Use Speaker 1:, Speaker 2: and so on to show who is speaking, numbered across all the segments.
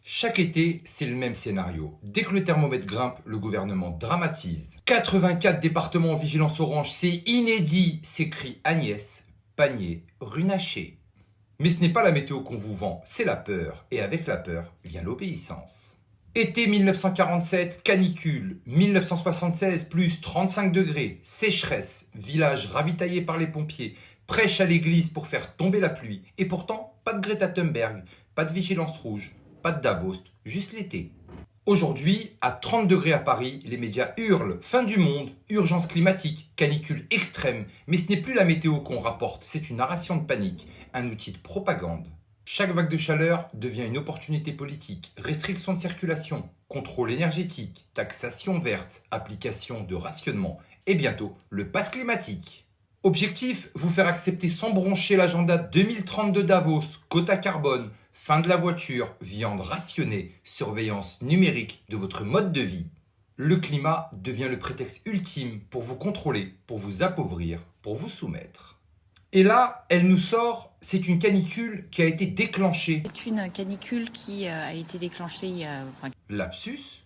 Speaker 1: Chaque été, c'est le même scénario. Dès que le thermomètre grimpe, le gouvernement dramatise. 84 départements en vigilance orange, c'est inédit, s'écrie Agnès Pannier-Runacher. Mais ce n'est pas la météo qu'on vous vend, c'est la peur. Et avec la peur vient l'obéissance. Été 1947, canicule. 1976, plus 35 degrés. Sécheresse. Village ravitaillé par les pompiers. Prêche à l'église pour faire tomber la pluie. Et pourtant, pas de Greta Thunberg, pas de vigilance rouge, pas de Davos, juste l'été. Aujourd'hui, à 30 degrés à Paris, les médias hurlent fin du monde, urgence climatique, canicule extrême. Mais ce n'est plus la météo qu'on rapporte, c'est une narration de panique, un outil de propagande. Chaque vague de chaleur devient une opportunité politique, restriction de circulation, contrôle énergétique, taxation verte, application de rationnement et bientôt le pass climatique. Objectif, vous faire accepter sans broncher l'agenda 2030 de Davos, quota carbone, fin de la voiture, viande rationnée, surveillance numérique de votre mode de vie. Le climat devient le prétexte ultime pour vous contrôler, pour vous appauvrir, pour vous soumettre. Et là, elle nous sort, c'est une canicule qui a été déclenchée.
Speaker 2: C'est une canicule qui a été déclenchée il y a...
Speaker 1: Lapsus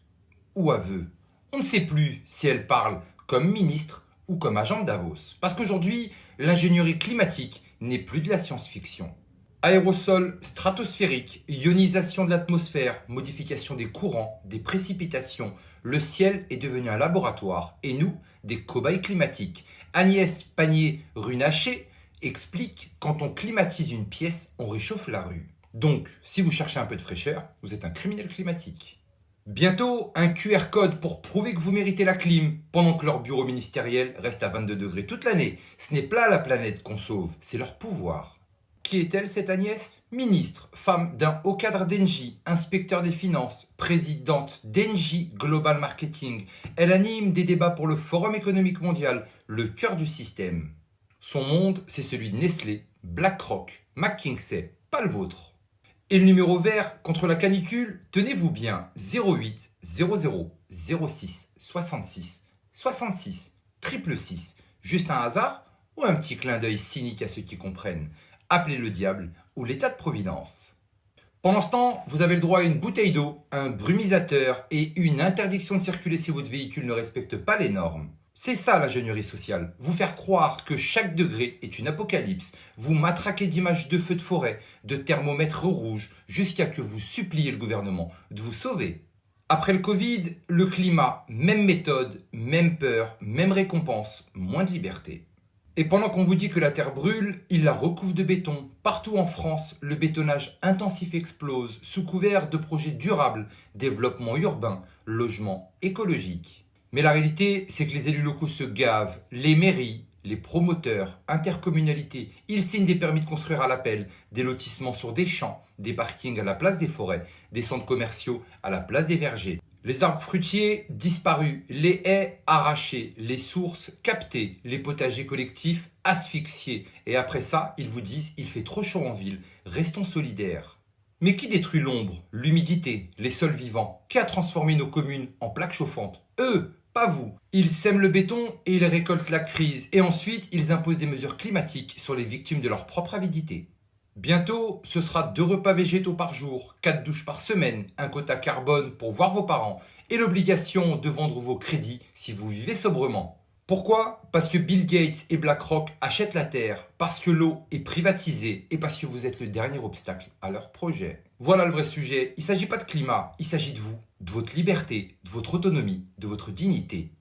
Speaker 1: ou aveu? On ne sait plus si elle parle comme ministre ou comme agent de Davos. Parce qu'aujourd'hui, l'ingénierie climatique n'est plus de la science-fiction. Aérosols stratosphériques, ionisation de l'atmosphère, modification des courants, des précipitations, le ciel est devenu un laboratoire et nous, des cobayes climatiques. Agnès Pannier-Runacher explique quand on climatise une pièce, on réchauffe la rue. Donc, si vous cherchez un peu de fraîcheur, vous êtes un criminel climatique. Bientôt, un QR code pour prouver que vous méritez la clim, pendant que leur bureau ministériel reste à 22 degrés toute l'année. Ce n'est pas la planète qu'on sauve, c'est leur pouvoir. Qui est-elle cette Agnès? Ministre, femme d'un haut cadre d'Engie, inspecteur des finances, présidente d'Engie Global Marketing. Elle anime des débats pour le Forum économique mondial, le cœur du système. Son monde, c'est celui de Nestlé, BlackRock, McKinsey, pas le vôtre. Et le numéro vert contre la canicule, tenez-vous bien, 08 00 06 66 66 666. Juste un hasard ou un petit clin d'œil cynique à ceux qui comprennent? Appelez le diable ou l'état de providence. Pendant ce temps, vous avez le droit à une bouteille d'eau, un brumisateur et une interdiction de circuler si votre véhicule ne respecte pas les normes. C'est ça l'ingénierie sociale, vous faire croire que chaque degré est une apocalypse, vous matraquer d'images de feux de forêt, de thermomètres rouges, jusqu'à que vous suppliez le gouvernement de vous sauver. Après le Covid, le climat, même méthode, même peur, même récompense, moins de liberté. Et pendant qu'on vous dit que la terre brûle, il la recouvre de béton. Partout en France, le bétonnage intensif explose sous couvert de projets durables, développement urbain, logement écologique. Mais la réalité, c'est que les élus locaux se gavent, les mairies, les promoteurs, intercommunalités, ils signent des permis de construire à l'appel, des lotissements sur des champs, des parkings à la place des forêts, des centres commerciaux à la place des vergers. Les arbres fruitiers disparus, les haies arrachées, les sources captées, les potagers collectifs asphyxiés. Et après ça, ils vous disent « il fait trop chaud en ville, restons solidaires ». Mais qui détruit l'ombre, l'humidité, les sols vivants? Qui a transformé nos communes en plaques chauffantes? Eux, pas vous. Ils sèment le béton et ils récoltent la crise. Et ensuite, ils imposent des mesures climatiques sur les victimes de leur propre avidité. Bientôt, ce sera 2 repas végétaux par jour, 4 douches par semaine, un quota carbone pour voir vos parents et l'obligation de vendre vos crédits si vous vivez sobrement. Pourquoi? Parce que Bill Gates et BlackRock achètent la terre, parce que l'eau est privatisée et parce que vous êtes le dernier obstacle à leur projet. Voilà le vrai sujet. Il ne s'agit pas de climat, il s'agit de vous, de votre liberté, de votre autonomie, de votre dignité.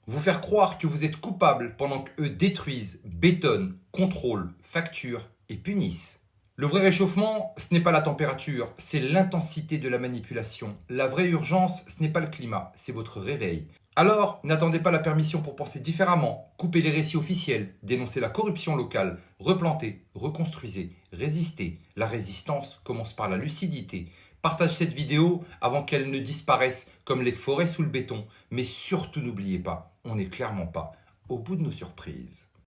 Speaker 1: Vous faire croire que vous êtes coupable pendant qu'eux détruisent, bétonnent, contrôlent, facturent et punissent. Le vrai réchauffement, ce n'est pas la température, c'est l'intensité de la manipulation. La vraie urgence, ce n'est pas le climat, c'est votre réveil. Alors, n'attendez pas la permission pour penser différemment, coupez les récits officiels, dénoncez la corruption locale, replantez, reconstruisez, résistez. La résistance commence par la lucidité. Partagez cette vidéo avant qu'elle ne disparaisse comme les forêts sous le béton. Mais surtout n'oubliez pas, on n'est clairement pas au bout de nos surprises.